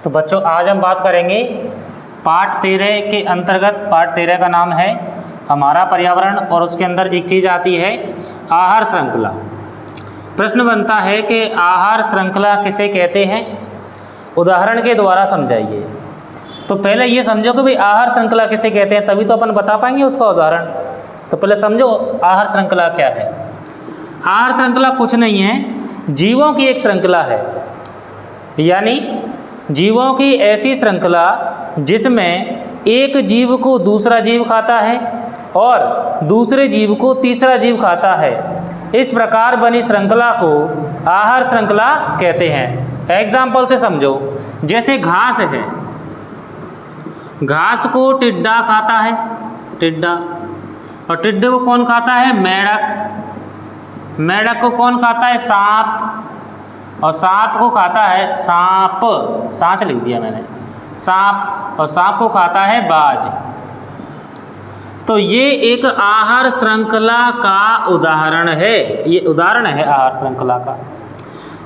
तो बच्चों आज हम बात करेंगे पाठ 13 के अंतर्गत। पाठ 13 का नाम है हमारा पर्यावरण और उसके अंदर एक चीज़ आती है आहार श्रृंखला। प्रश्न बनता है कि आहार श्रृंखला किसे कहते हैं, उदाहरण के द्वारा समझाइए। तो पहले ये समझो कि भाई आहार श्रृंखला किसे कहते हैं, तभी तो अपन बता पाएंगे उसका उदाहरण। तो पहले समझो आहार श्रृंखला क्या है। आहार श्रृंखला कुछ नहीं है, जीवों की एक श्रृंखला है, यानी जीवों की ऐसी श्रृंखला जिसमें एक जीव को दूसरा जीव खाता है और दूसरे जीव को तीसरा जीव खाता है। इस प्रकार बनी श्रृंखला को आहार श्रृंखला कहते हैं। एग्जाम्पल से समझो, जैसे घास है, घास को टिड्डा खाता है, टिड्डा, और टिड्डे को कौन खाता है, मेढक, मेढक को कौन खाता है, सांप, और सांप को खाता है सांप, सांच लिख दिया मैंने, सांप, और सांप को खाता है बाज। तो ये एक आहार श्रृंखला का उदाहरण है, ये उदाहरण है आहार श्रृंखला का।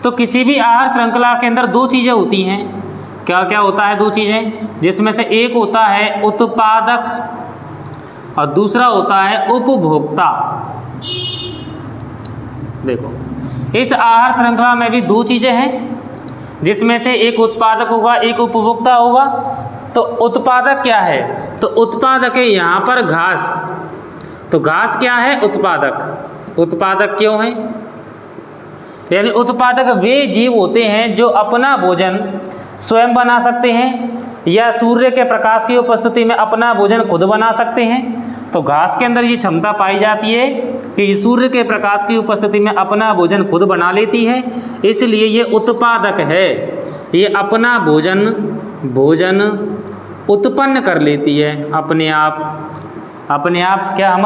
तो किसी भी आहार श्रृंखला के अंदर दो चीज़ें होती हैं। क्या क्या होता है, दो चीज़ें, जिसमें से एक होता है उत्पादक और दूसरा होता है उपभोक्ता। देखो इस आहार श्रृंखला में भी दो चीज़ें हैं, जिसमें से एक उत्पादक होगा, एक उपभोक्ता होगा। तो उत्पादक क्या है, तो उत्पादक है यहाँ पर घास। तो घास क्या है, उत्पादक। उत्पादक क्यों है, यानी उत्पादक वे जीव होते हैं जो अपना भोजन स्वयं बना सकते हैं या सूर्य के प्रकाश की उपस्थिति में अपना भोजन खुद बना सकते हैं। तो घास के अंदर ये क्षमता पाई जाती है कि सूर्य के प्रकाश की उपस्थिति में अपना भोजन खुद बना लेती है, इसलिए ये उत्पादक है। ये अपना भोजन उत्पन्न कर लेती है अपने आप। क्या हम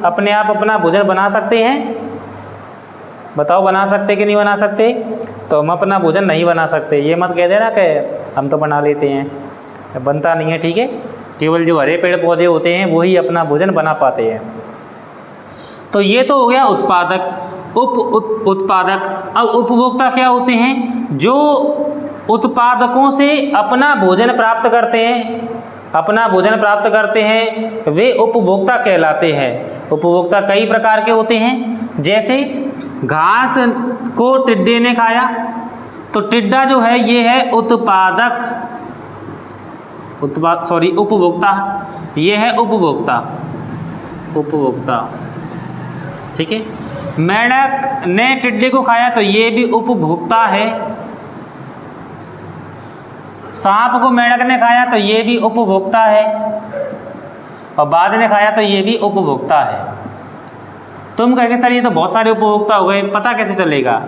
अपने आप अपना भोजन बना सकते हैं, बताओ बना सकते कि नहीं बना सकते। तो हम अपना भोजन नहीं बना सकते, ये मत कह देना कि हम तो बना लेते हैं, बनता नहीं है, ठीक है। केवल जो हरे पेड़ पौधे होते हैं वही अपना भोजन बना पाते हैं। तो ये तो हो गया उत्पादक। उत्पादक। अब उपभोक्ता क्या होते हैं, जो उत्पादकों से अपना भोजन प्राप्त करते हैं, वे उपभोक्ता कहलाते हैं। उपभोक्ता कई प्रकार के होते हैं, जैसे घास को टिड्डे ने खाया, तो टिड्डा जो है ये है उपभोक्ता, ये है उपभोक्ता, ठीक है। मेढक ने टिड्डे को खाया तो ये भी उपभोक्ता है। सांप को मेढक ने खाया तो ये भी उपभोक्ता है, और बाज ने खाया तो ये भी उपभोक्ता है। तुम कहेंगे सर ये तो बहुत सारे उपभोक्ता हो गए, पता कैसे चलेगा।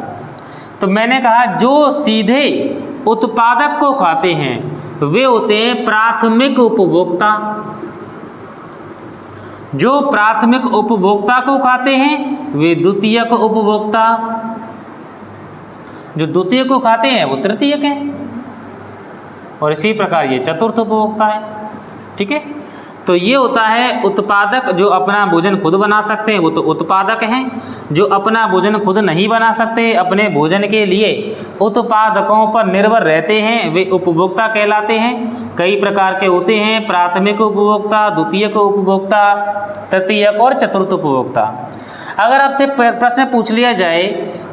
तो मैंने कहा जो सीधे उत्पादक को खाते हैं वे होते हैं प्राथमिक उपभोक्ता। जो प्राथमिक उपभोक्ता को खाते हैं वे द्वितीयक उपभोक्ता। जो द्वितीयक को खाते हैं वो तृतीयक हैं, और इसी प्रकार ये चतुर्थ उपभोक्ता है, ठीक है। तो ये होता है उत्पादक, जो अपना भोजन खुद बना सकते हैं वो तो उत्पादक हैं। जो अपना भोजन खुद नहीं बना सकते, अपने भोजन के लिए उत्पादकों पर निर्भर रहते हैं, वे उपभोक्ता कहलाते हैं। कई प्रकार के होते हैं, प्राथमिक उपभोक्ता, द्वितीयक उपभोक्ता, तृतीयक और चतुर्थ उपभोक्ता। अगर आपसे प्रश्न पूछ लिया जाए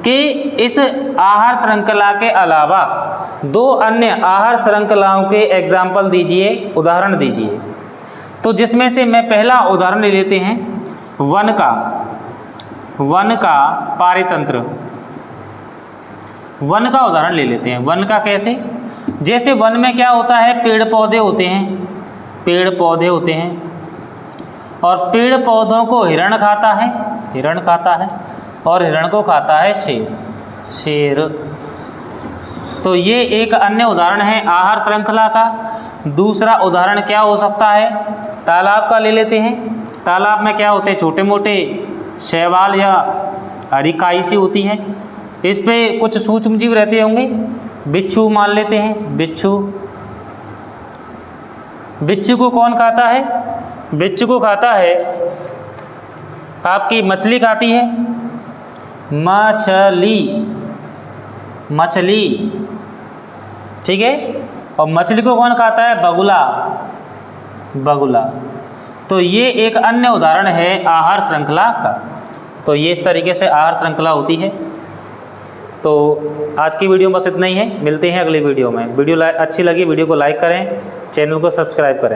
कि इस आहार श्रृंखला के अलावा दो अन्य आहार श्रृंखलाओं के एग्जाम्पल दीजिए, उदाहरण दीजिए, तो जिसमें से मैं पहला उदाहरण ले लेते हैं वन का पारितंत्र। वन का उदाहरण ले लेते हैं। वन का कैसे, जैसे वन में क्या होता है, पेड़ पौधे होते हैं, और पेड़ पौधों को हिरण खाता है, और हिरण को खाता है शेर। तो ये एक अन्य उदाहरण है आहार श्रृंखला का। दूसरा उदाहरण क्या हो सकता है, तालाब का ले लेते हैं। तालाब में क्या होते हैं, छोटे मोटे शैवाल या हरी काई सी होती है, इस पे कुछ सूक्ष्म जीव रहते होंगे। बिच्छू मान लेते हैं, बिच्छू को कौन खाता है, बिच्छू को खाता है आपकी मछली खाती है, मछली, ठीक है। और मछली को कौन खाता है? बगुला, बगुला। तो ये एक अन्य उदाहरण है आहार श्रृंखला का। तो ये इस तरीके से आहार श्रृंखला होती है। तो आज की वीडियो में बस इतना ही है, मिलते हैं अगली वीडियो में। वीडियो अच्छी लगी वीडियो को लाइक करें, चैनल को सब्सक्राइब करें।